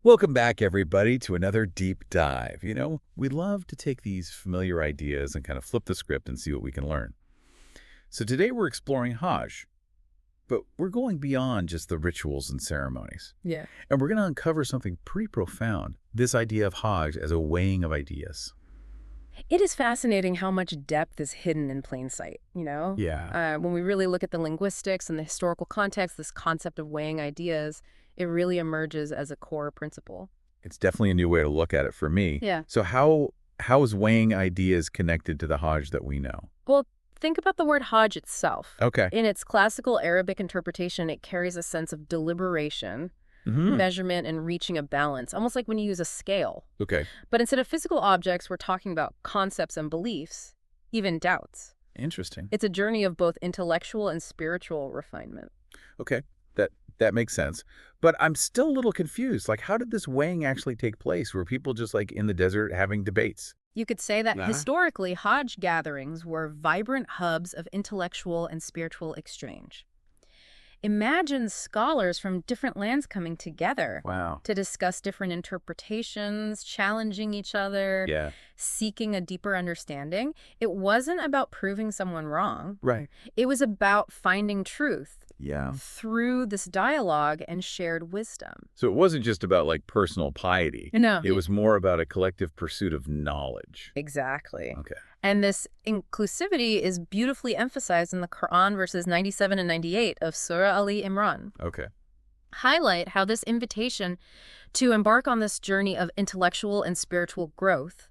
Welcome back, everybody, to another deep dive. We love to take these familiar ideas and kind of flip the script and see what we can learn. So today we're exploring Hajj, but we're going beyond just the rituals and ceremonies. Yeah. And we're going to uncover something pretty profound, this idea of Hajj as a weighing of ideas. It is fascinating how much depth is hidden in plain sight, you know? Yeah. When we really look at the linguistics and the historical context, this concept of weighing ideas, it really emerges as a core principle. It's definitely a new way to look at it for me. Yeah. So how is weighing ideas connected to the Hajj that we know? Well, think about the word Hajj itself. Okay. In its classical Arabic interpretation, it carries a sense of deliberation, measurement, and reaching a balance, almost like when you use a scale. Okay. But instead of physical objects, we're talking about concepts and beliefs, even doubts. Interesting. It's a journey of both intellectual and spiritual refinement. Okay, that makes sense. But I'm still a little confused. Like, how did this weighing actually take place? Were people just like in the desert having debates? You could say that Nah. historically, Hajj gatherings were vibrant hubs of intellectual and spiritual exchange. Imagine scholars from different lands coming together Wow. to discuss different interpretations, challenging each other, Yeah. seeking a deeper understanding. It wasn't about proving someone wrong. Right. It was about finding truth Yeah. through this dialogue and shared wisdom. So it wasn't just about like personal piety. No. It was more about a collective pursuit of knowledge. Exactly. Okay. And this inclusivity is beautifully emphasized in the Quran verses 97 and 98 of Surah Ali Imran. Okay. Highlight how this invitation to embark on this journey of intellectual and spiritual growth,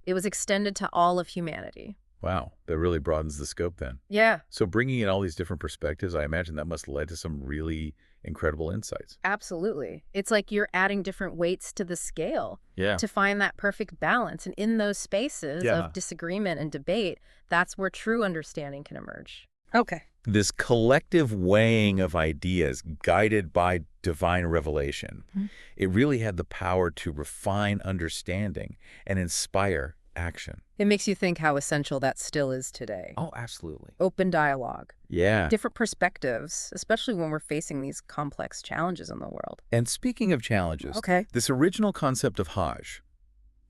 it was extended to all of humanity. Wow. That really broadens the scope then. Yeah, So bringing in all these different perspectives, I imagine that must have led to some really incredible insights. absolutely. It's like you're adding different weights to the scale Yeah. to find that perfect balance. And in those spaces Yeah. of disagreement and debate, that's where true understanding can emerge. Okay. This collective weighing of ideas guided by divine revelation, it really had the power to refine understanding and inspire action. It makes you think how essential that still is today. Oh, absolutely. Open dialogue, Yeah. different perspectives, especially when we're facing these complex challenges in the world. And speaking of challenges, Okay. this original concept of Hajj,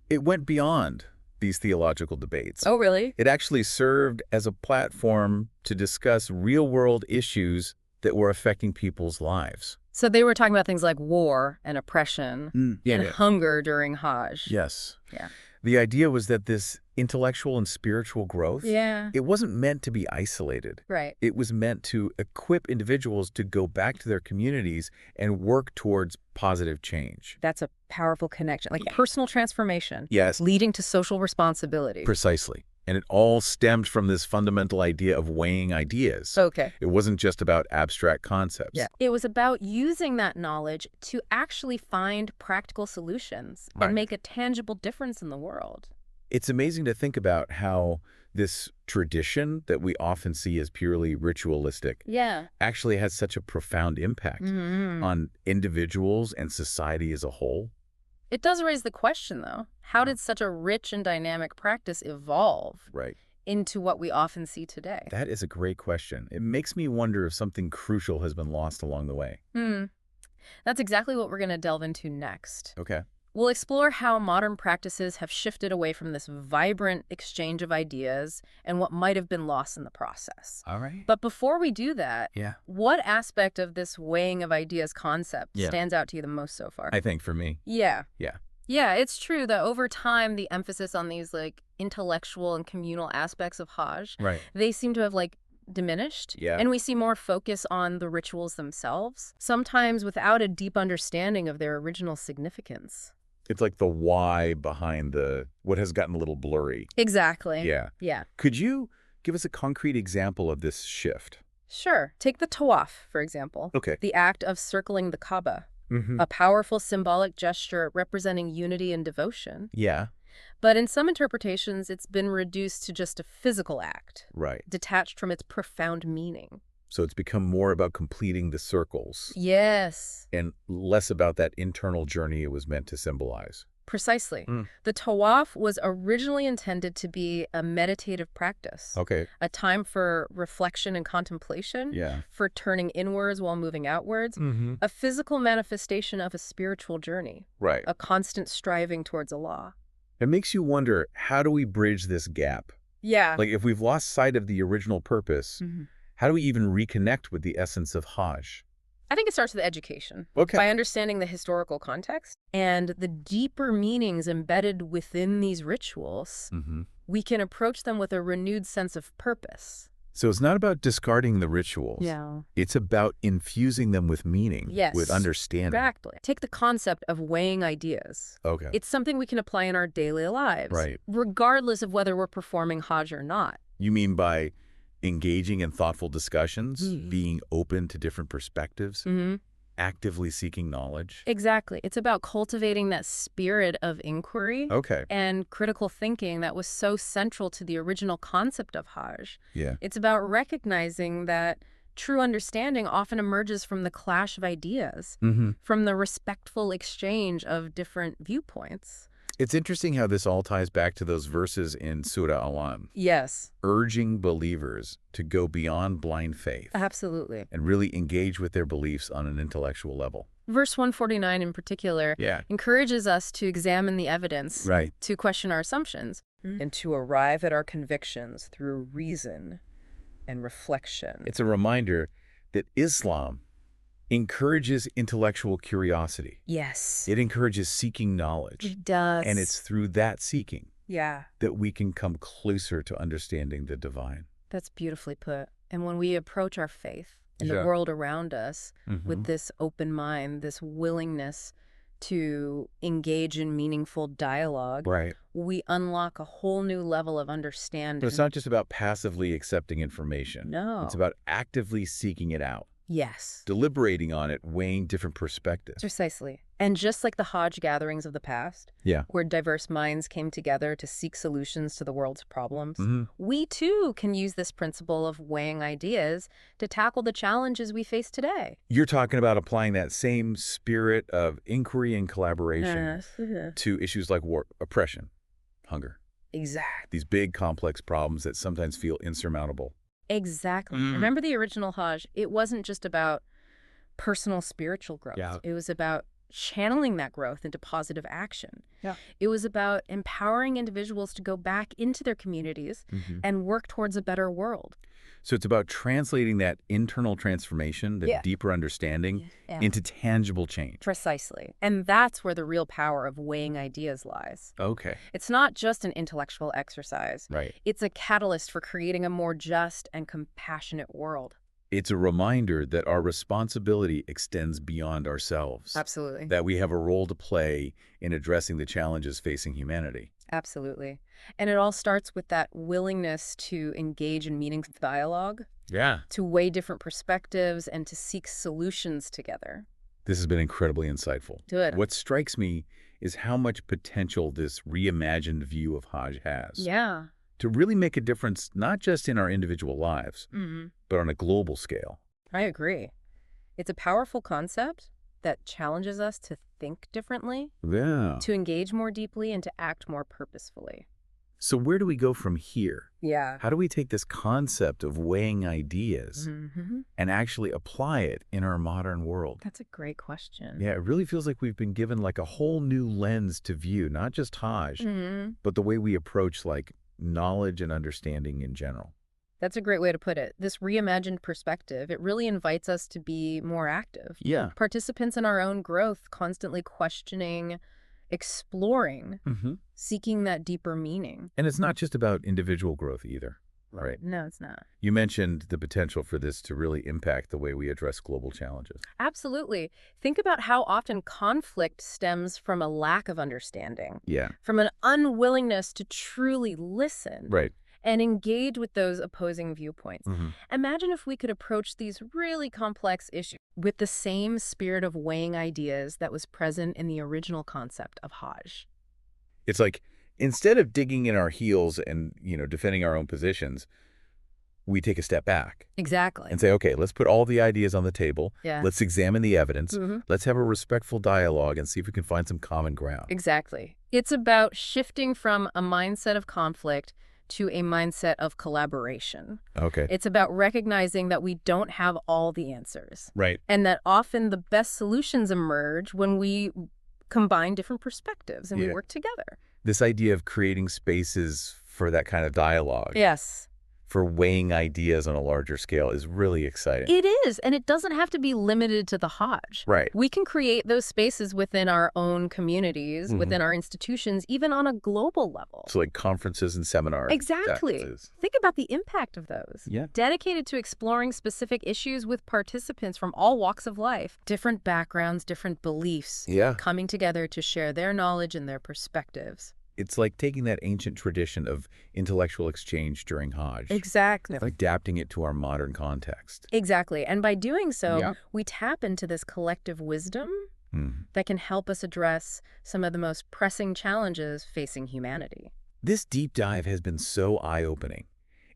it went beyond these theological debates. Oh, really? It actually served as a platform to discuss real-world issues that were affecting people's lives. So they were talking about things like war and oppression Yeah. and hunger during Hajj. Yes. Yeah. The idea was that this intellectual and spiritual growth, Yeah. it wasn't meant to be isolated. Right. It was meant to equip individuals to go back to their communities and work towards positive change. That's a powerful connection, like personal transformation. Yes, Leading to social responsibility. precisely. And it all stemmed from this fundamental idea of weighing ideas. Okay. It wasn't just about abstract concepts. Yeah. It was about using that knowledge to actually find practical solutions Right. and make a tangible difference in the world. It's amazing to think about how this tradition that we often see as purely ritualistic Yeah. actually has such a profound impact on individuals and society as a whole. It does raise the question, though. How did such a rich and dynamic practice evolve Right. into what we often see today? That is a great question. It makes me wonder if something crucial has been lost along the way. That's exactly what we're going to delve into next. Okay. We'll explore how modern practices have shifted away from this vibrant exchange of ideas and what might have been lost in the process. All right. But before we do that, Yeah. what aspect of this weighing of ideas concept Yeah. stands out to you the most so far? I think for me. Yeah. Yeah. Yeah, it's true that over time, the emphasis on these like intellectual and communal aspects of Hajj, Right. they seem to have like diminished. Yeah. And we see more focus on the rituals themselves, sometimes without a deep understanding of their original significance. It's like the why behind what has gotten a little blurry. Exactly. Yeah. Yeah. Could you give us a concrete example of this shift? Sure. Take the tawaf, for example. Okay. The act of circling the Kaaba, Mm-hmm. a powerful symbolic gesture representing unity and devotion. Yeah. But in some interpretations, it's been reduced to just a physical act, Right. detached from its profound meaning. So it's become more about completing the circles Yes. and less about that internal journey it was meant to symbolize. Precisely. Mm. The tawaf was originally intended to be a meditative practice, Okay. a time for reflection and contemplation, Yeah. for turning inwards while moving outwards, Mm-hmm. a physical manifestation of a spiritual journey, Right. a constant striving towards Allah. It makes you wonder, how do we bridge this gap? Yeah. Like, if we've lost sight of the original purpose, Mhm. how do we even reconnect with the essence of Hajj? I think it starts with education. Okay. By understanding the historical context and the deeper meanings embedded within these rituals, Mm-hmm. we can approach them with a renewed sense of purpose. So it's not about discarding the rituals. Yeah. It's about infusing them with meaning, Yes. with understanding. Exactly. Take the concept of weighing ideas. Okay. It's something we can apply in our daily lives, Right. regardless of whether we're performing Hajj or not. You mean by engaging in thoughtful discussions, Mhm. being open to different perspectives, Mm-hmm. actively seeking knowledge? Exactly. It's about cultivating that spirit of inquiry Okay. and critical thinking that was so central to the original concept of Hajj. Yeah. It's about recognizing that true understanding often emerges from the clash of ideas, Mm-hmm. from the respectful exchange of different viewpoints. It's interesting how this all ties back to those verses in Surah Al-An'am, Yes, urging believers to go beyond blind faith absolutely. and really engage with their beliefs on an intellectual level. Verse 149 in particular Yeah. encourages us to examine the evidence, Right. to question our assumptions, and to arrive at our convictions through reason and reflection. It's a reminder that Islam encourages intellectual curiosity. Yes, It encourages seeking knowledge. it does. And it's through that seeking Yeah, that we can come closer to understanding the divine. that's beautifully put. And when we approach our faith and Yeah. the world around us with Mhm. this open mind, this willingness to engage in meaningful dialogue, Right. we unlock a whole new level of But understanding. it's not just about passively accepting information. No. It's about actively seeking it out, Yes, deliberating on it, weighing different perspectives. precisely. And just like the Hajj gatherings of the past, Yeah. where diverse minds came together to seek solutions to the world's problems, Mhm. we too can use this principle of weighing ideas to tackle the challenges we face today. You're talking about applying that same spirit of inquiry and collaboration to issues like war, oppression, hunger, Exactly. these big complex problems that sometimes feel insurmountable. Exactly. Mm. Remember the original Hajj? It wasn't just about personal spiritual growth. Yeah. It was about channeling that growth into positive action. Yeah. It was about empowering individuals to go back into their communities Mhm. and work towards a better world. So it's about translating that internal transformation, that Yeah. deeper understanding, Yeah. into tangible change. Precisely. And that's where the real power of weighing ideas lies. Okay. It's not just an intellectual exercise. Right. It's a catalyst for creating a more just and compassionate world. It's a reminder that our responsibility extends beyond ourselves, Absolutely. that we have a role to play in addressing the challenges facing humanity. Absolutely. And it all starts with that willingness to engage in meaningful dialogue, Yeah. to weigh different perspectives, and to seek solutions together. This has been incredibly insightful. Good. What strikes me is how much potential this reimagined view of Hajj has Yeah. to really make a difference, not just in our individual lives, Mm-hmm. but on a global scale. I agree. It's a powerful concept that challenges us to think differently, Yeah. to engage more deeply, and to act more purposefully. So where do we go from here? Yeah. How do we take this concept of weighing ideas Mm-hmm. and actually apply it in our modern world? That's a great question. Yeah, it really feels like we've been given like a whole new lens to view, not just Hajj, Mm-hmm. but the way we approach like knowledge and understanding in general. That's a great way to put it. This reimagined perspective, it really invites us to be more active. Yeah. Participants in our own growth, constantly questioning, exploring, Mm-hmm. seeking that deeper meaning. And it's not just about individual growth either, right? No, it's not. You mentioned the potential for this to really impact the way we address global challenges. Absolutely. Think about how often conflict stems from a lack of understanding, Yeah, from an unwillingness to truly listen right. and engage with those opposing viewpoints. Mm-hmm. Imagine if we could approach these really complex issues with the same spirit of weighing ideas that was present in the original concept of Hajj. It's like instead of digging in our heels and, defending our own positions, we take a step back Exactly. and say, okay, let's put all the ideas on the table. Yeah. Let's examine the evidence. Mm-hmm. Let's have a respectful dialogue and see if we can find some common ground. Exactly. It's about shifting from a mindset of conflict to a mindset of collaboration. Okay. It's about recognizing that we don't have all the answers, Right. and that often the best solutions emerge when we combine different perspectives and we Yeah. work together. This idea of creating spaces for that kind of dialogue, Yes. for weighing ideas on a larger scale is really exciting. It is, and it doesn't have to be limited to the Hajj. Right. We can create those spaces within our own communities, Mhm. within our institutions, even on a global level. So like conferences and seminars. Exactly. That is- Think about the impact of those. Yeah. Dedicated to exploring specific issues with participants from all walks of life, different backgrounds, different beliefs, Yeah. coming together to share their knowledge and their perspectives. It's like taking that ancient tradition of intellectual exchange during Hajj, Exactly. adapting it to our modern context. Exactly. And by doing so, Yeah. we tap into this collective wisdom Hmm. that can help us address some of the most pressing challenges facing humanity. This deep dive has been so eye-opening.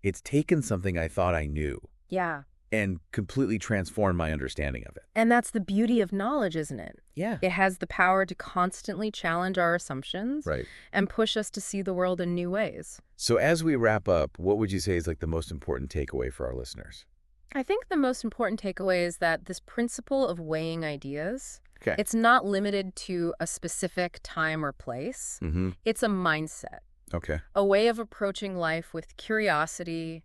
It's taken something I thought I knew Yeah. and completely transformed my understanding of it. And that's the beauty of knowledge, isn't it? Yeah. It has the power to constantly challenge our assumptions Right. and push us to see the world in new ways. So as we wrap up, what would you say is like the most important takeaway for our listeners? I think the most important takeaway is that this principle of weighing ideas, Okay. it's not limited to a specific time or place. Mm-hmm. It's a mindset, Okay. a way of approaching life with curiosity,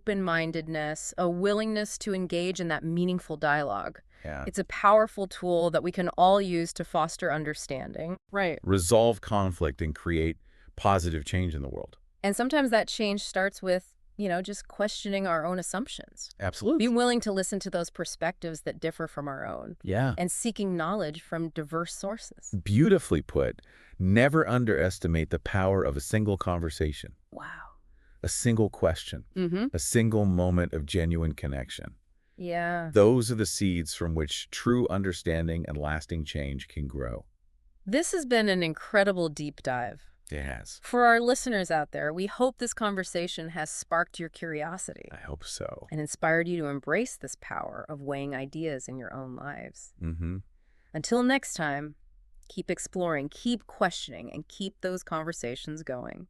open-mindedness, a willingness to engage in that meaningful dialogue. Yeah. It's a powerful tool that we can all use to foster understanding. Right. Resolve conflict and create positive change in the world. And sometimes that change starts with, just questioning our own assumptions. Absolutely. Being willing to listen to those perspectives that differ from our own Yeah. and seeking knowledge from diverse sources. Beautifully put. Never underestimate the power of a single conversation, Wow. a single question, Mm-hmm. a single moment of genuine connection. Yeah. Those are the seeds from which true understanding and lasting change can grow. This has been an incredible deep dive. It has. For our listeners out there, we hope this conversation has sparked your curiosity I hope so. and inspired you to embrace this power of weighing ideas in your own lives. Mm-hmm. Until next time, keep exploring, keep questioning, and keep those conversations going.